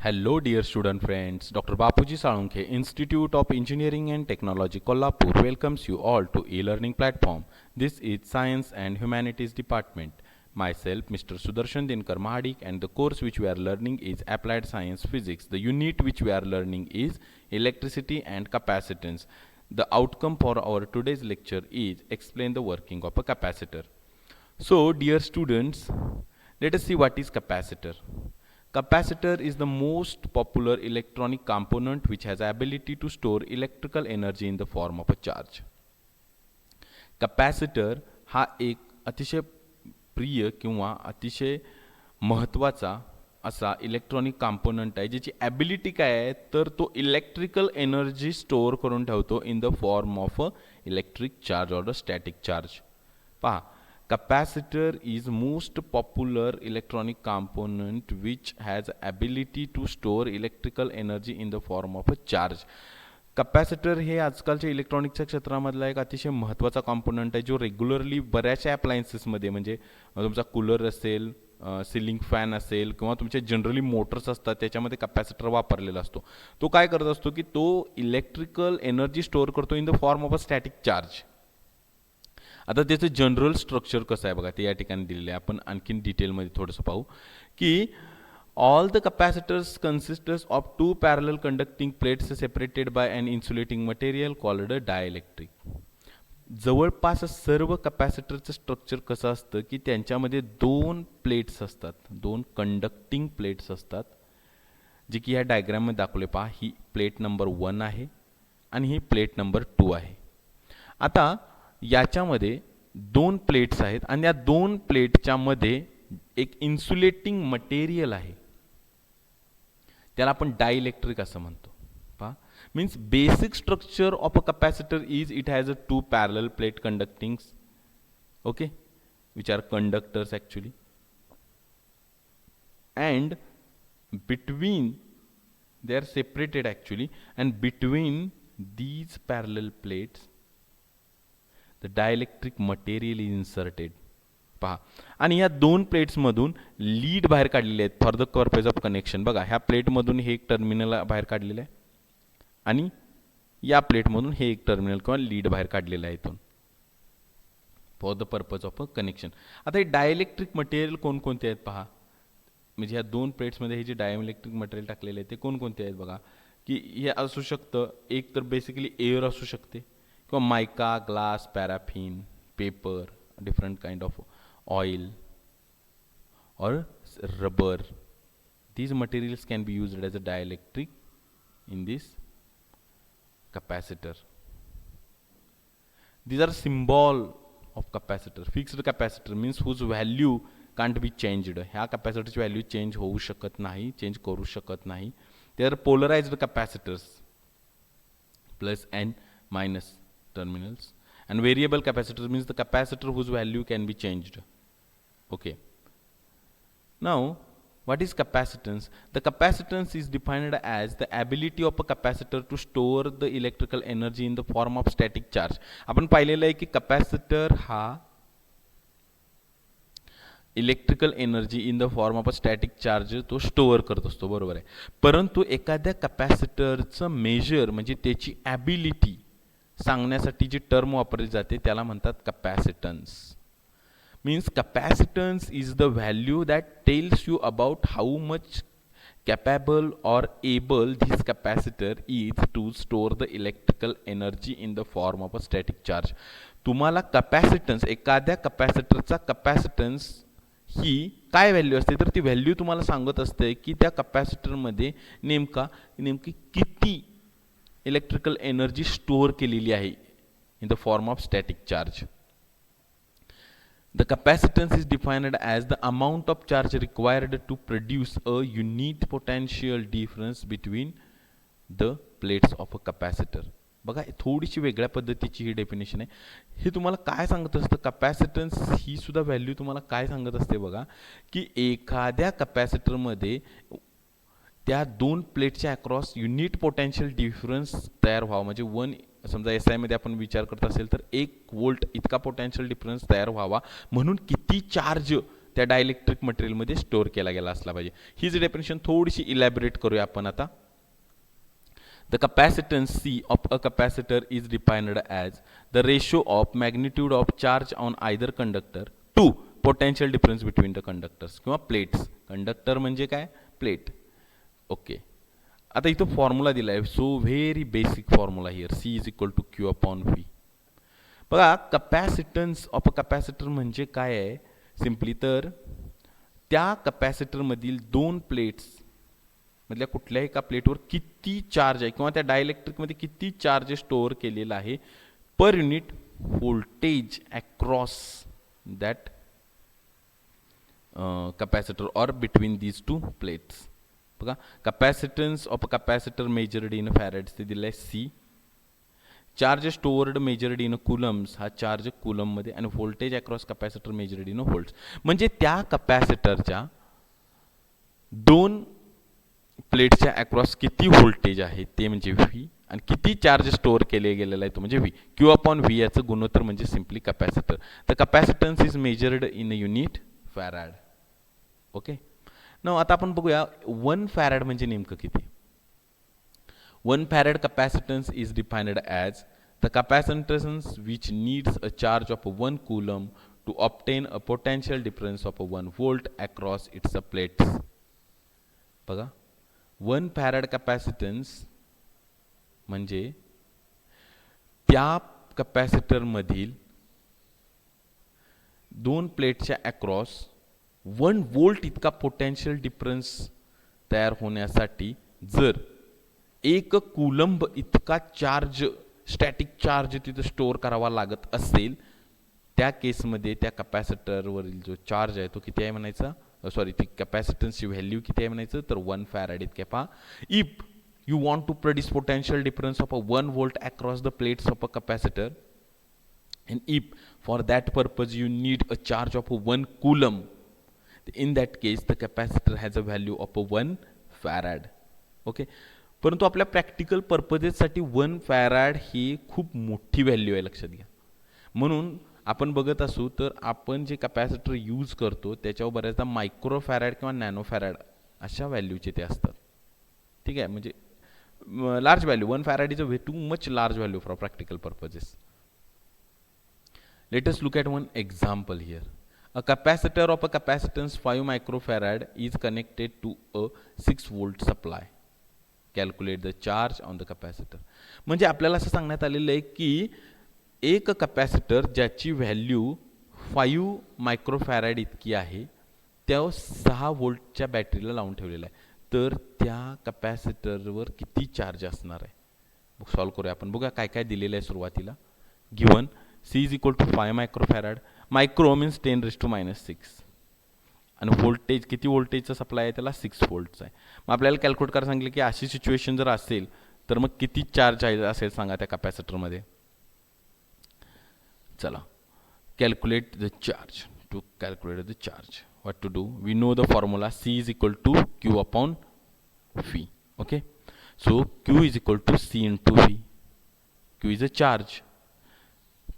Hello, dear student friends. Dr. Bapuji Salunkhe, Institute of Engineering and Technology, Kolhapur, welcomes you all to e-learning platform. This is Science and Humanities Department. Myself, Mr. Sudarshan Dinkar Mahadik, and the course which we are learning is Applied Science Physics. The unit which we are learning is Electricity and Capacitance. The outcome for our today's lecture is Explain the working of a capacitor. So, dear students, let us see what is capacitor. Capacitor is the most popular electronic component which has ability to store electrical energy in the form of a charge. Capacitor हा एक अतिशय प्रिय किंवा अतिशय महत्त्वाचा असा electronic component आहे ज्याची ॲबिलिटी काय आहे तर तो इलेक्ट्रिकल एनर्जी स्टोअर करून ठेवतो in the form of a electric charge or a static charge. पहा, capacitor is most popular electronic component which has ability to store electrical energy in the form of a charge. Capacitor हे आजकालच्या इलेक्ट्रॉनिक्सच्या क्षेत्रामधला एक अतिशय महत्त्वाचा component आहे जो regularly बऱ्याचशा अप्लायन्सेसमध्ये म्हणजे तुमचा कूलर असेल, सिलिंग फॅन असेल किंवा तुमचे जनरली मोटर्स असतात त्याच्यामध्ये कॅपॅसिटर वापरलेला असतो. तो काय करत असतो की तो इलेक्ट्रिकल एनर्जी स्टोअर करतो in the form of a static charge. आता त्याचं जनरल स्ट्रक्चर कसं आहे बघा, ते या ठिकाणी दिलेलं आहे. आपण आणखीन डिटेलमध्ये थोडंसं पाहू की all the capacitors consists of two parallel conducting plates separated by an insulating material called a dielectric. जवळपास सर्व कॅपॅसिटरचं स्ट्रक्चर कसं असतं की त्यांच्यामध्ये दोन प्लेट्स असतात, दोन कंडक्टिंग प्लेट्स असतात, जे की ह्या डायग्राममध्ये दाखवले. पहा, ही प्लेट नंबर 1 आहे आणि ही प्लेट नंबर 2 आहे. आता याच्यामध्ये दोन प्लेट्स आहेत आणि या दोन प्लेटच्या मध्ये एक इन्सुलेटिंग मटेरियल आहे, त्याला आपण डायइलेक्ट्रिक असं म्हणतो. पहा, means basic structure of a capacitor is it has a two parallel plate conducting, okay, which are conductors actually, and between they are separated actually, and between these parallel plates the dielectric material is inserted. पहा, आणि या दोन प्लेट्समधून lead बाहेर काढलेले आहेत for the purpose of connection. बघा, ह्या प्लेटमधून हे एक टर्मिनल बाहेर काढलेलं आहे आणि या प्लेटमधून हे एक टर्मिनल किंवा लीड बाहेर काढलेलं आहे इथून for the purpose of a connection. आता हे डायइलेक्ट्रिक मटेरियल कोणकोणते आहेत पहा, म्हणजे ह्या दोन प्लेट्समध्ये हे जे डायइलेक्ट्रिक मटेरियल टाकलेले आहे ते कोणकोणते आहेत बघा, की हे असू शकतं, एक तर बेसिकली एअर असू शकते किंवा mica, glass, paraffin, paper, different kind of oil और rubber. these materials can be used as a dielectric in this capacitor. These are symbol of capacitor. Fixed capacitor means whose value can't be changed. ह्या कॅपॅसिटरची value change होऊ शकत नाही, change करू शकत नाही. they are polarized capacitors, plus and minus terminals. And variable capacitor means the capacitor whose value can be changed. Okay, now what is capacitance? The capacitance is defined as the ability of a capacitor to store the electrical energy in the form of static charge. आपण पाहिलेलं आहे की capacitor हा electrical energy in the form of a static charge तो store करत असतो, बरोबर आहे. परंतु एखाद्या कॅपॅसिटरचं मेजर म्हणजे त्याची ॲबिलिटी सांगण्यासाठी जी टर्म वापरली जाते त्याला म्हणतात capacitance. Means capacitance is the value that tells you about how much capable or able this capacitor is to store the electrical energy in the form of a static charge. तुम्हाला capacitance, एखाद्या कॅपॅसिटरचा capacitance ही काय value असते तर ती value तुम्हाला सांगत असते की त्या कॅपॅसिटरमध्ये नेमकी किती इलेक्ट्रिकल एनर्जी स्टोअर केलेली आहे in the form of static charge. The capacitance is defined as the amount of charge required to produce a unit potential difference between the plates of a capacitor. बघा, थोडीशी वेगळ्या पद्धतीची ही definition आहे. हे तुम्हाला काय सांगत असतं, कॅपॅसिटन्स ही सुद्धा व्हॅल्यू तुम्हाला काय सांगत असते बघा, की एखाद्या कॅपॅसिटरमध्ये त्या दोन प्लेटच्या अक्रॉस युनिट पोटेन्शियल डिफरन्स तयार व्हावा. म्हणजे वन समजा एस आयमध्ये आपण विचार करत असेल तर 1 व्होल्ट इतका पोटेन्शियल डिफरन्स तयार व्हावा म्हणून किती चार्ज त्या डायलेक्ट्रिक मटेरियलमध्ये स्टोअर केला गेला असला पाहिजे. हीच डेफिनेशन थोडीशी इलॅबोरेट करूया आपण आता. The capacitance C of a capacitor is defined as the ratio of magnitude of charge on either conductor to potential difference between the conductors किंवा plates. कंडक्टर म्हणजे काय? प्लेट. ओके. आता इथं फॉर्म्युला दिला आहे. So very basic formula here. C is equal to Q upon V. बघा capacitance of a capacitor म्हणजे काय आहे? सिम्पली तर त्या कपॅसिटरमधील दोन प्लेट्स मधल्या कुठल्याही एका प्लेटवर किती चार्ज आहे किंवा त्या डायलेक्ट्रिकमध्ये किती चार्ज स्टोअर केलेला आहे per unit voltage across that capacitor or between these two plates. बघा capacitance of a capacitor measured in farads ते दिलं आहे C. Charge stored measured in coulombs हा चार्ज कुलममध्ये आणि voltage across capacitor measured in volts. म्हणजे त्या कपॅसिटरच्या दोन प्लेटच्या अक्रॉस किती व्होल्टेज आहे ते म्हणजे V आणि किती चार्ज स्टोअर केले गेलेला आहे तो म्हणजे V. Q अपॉन V याचं गुणोत्तर म्हणजे simply capacitor. The capacitance is measured in a unit farad. Okay. न आता आपण बघूया 1 फॅराड म्हणजे नेमकं किती. 1 farad capacitance is defined as the capacitance which needs a charge of 1 coulomb to obtain a potential difference of 1 volt across its a plates. बघा 1 farad capacitance म्हणजे त्या कपॅसिटरमधील दोन प्लेटच्या अक्रॉस 1 व्होल्ट इतका पोटेन्शियल डिफरन्स तयार होण्यासाठी जर 1 कूलंब इतका चार्ज स्टॅटिक चार्ज तिथं स्टोअर करावा लागत असेल त्या केसमध्ये त्या कपॅसिटरवरील जो चार्ज आहे तो किती आहे म्हणायचा. सॉरी ती कॅपॅसिटन्सची व्हॅल्यू किती आहे म्हणायचं तर 1 फॅराड इतके. पहा if you want to produce potential difference of a 1 volt across the plates of a capacitor and if for that purpose you need a charge of 1 coulomb, in that case the capacitor has a value of 1 farad. Okay. परंतु आपल्या practical पर्पजेससाठी 1 farad ही खूप मोठी value आहे लक्षात घ्या. म्हणून आपण बघत असू तर आपण जे कॅपॅसिटर यूज करतो त्याच्यावर बऱ्याचदा मायक्रो फॅराड किंवा नॅनो फॅराड अशा व्हॅल्यूचे ते असतात. ठीक आहे. म्हणजे large value 1 farad is a too much large value for practical purposes. Let us look at one example here. A capacitor of a capacitance 5 microfarad is connected to a 6 volt supply. Calculate the charge on the capacitor. म्हणजे आपल्याला असं सांगण्यात आलेलं आहे की एक capacitor ज्याची value 5 microfarad इतकी आहे त्या 6 व्होल्टच्या बॅटरीला लावून ठेवलेला आहे. तर त्या कॅपॅसिटरवर किती चार्ज असणार आहे सॉल्व्ह करूया आपण. बघा काय काय दिलेलं आहे सुरुवातीला. Given C is equal to 5 microfarad. Micro means 10 raised to minus 6. आणि व्होल्टेज किती व्होल्टेजचा सप्लाय आहे त्याला 6 व्होल्टचा आहे. मग आपल्याला कॅल्क्युलेट करायला सांगितलं की अशी सिच्युएशन जर असेल तर मग किती चार्ज आहे असेल सांगा त्या कॅपॅसिटरमध्ये. चला calculate the charge. To calculate the charge what to do we know the formula C is equal to Q upon V. Okay. So Q is equal to C into V. Q is a charge.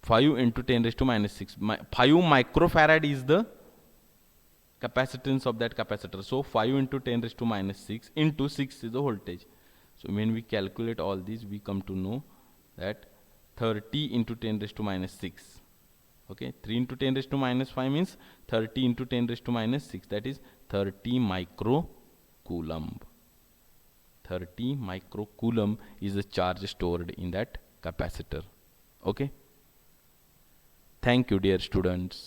5 into 10 raised to minus 6. 5 microfarad is the capacitance of that capacitor. So 5 into 10 raised to minus 6 into 6 is the voltage. So when we calculate all these, we come to know that 30 into 10 raised to minus 6. Okay, 3 into 10 raised to minus 5 means 30 into 10 raised to minus 6. That is 30 microcoulomb. 30 microcoulomb is the charge stored in that capacitor. Okay. Thank you, dear students.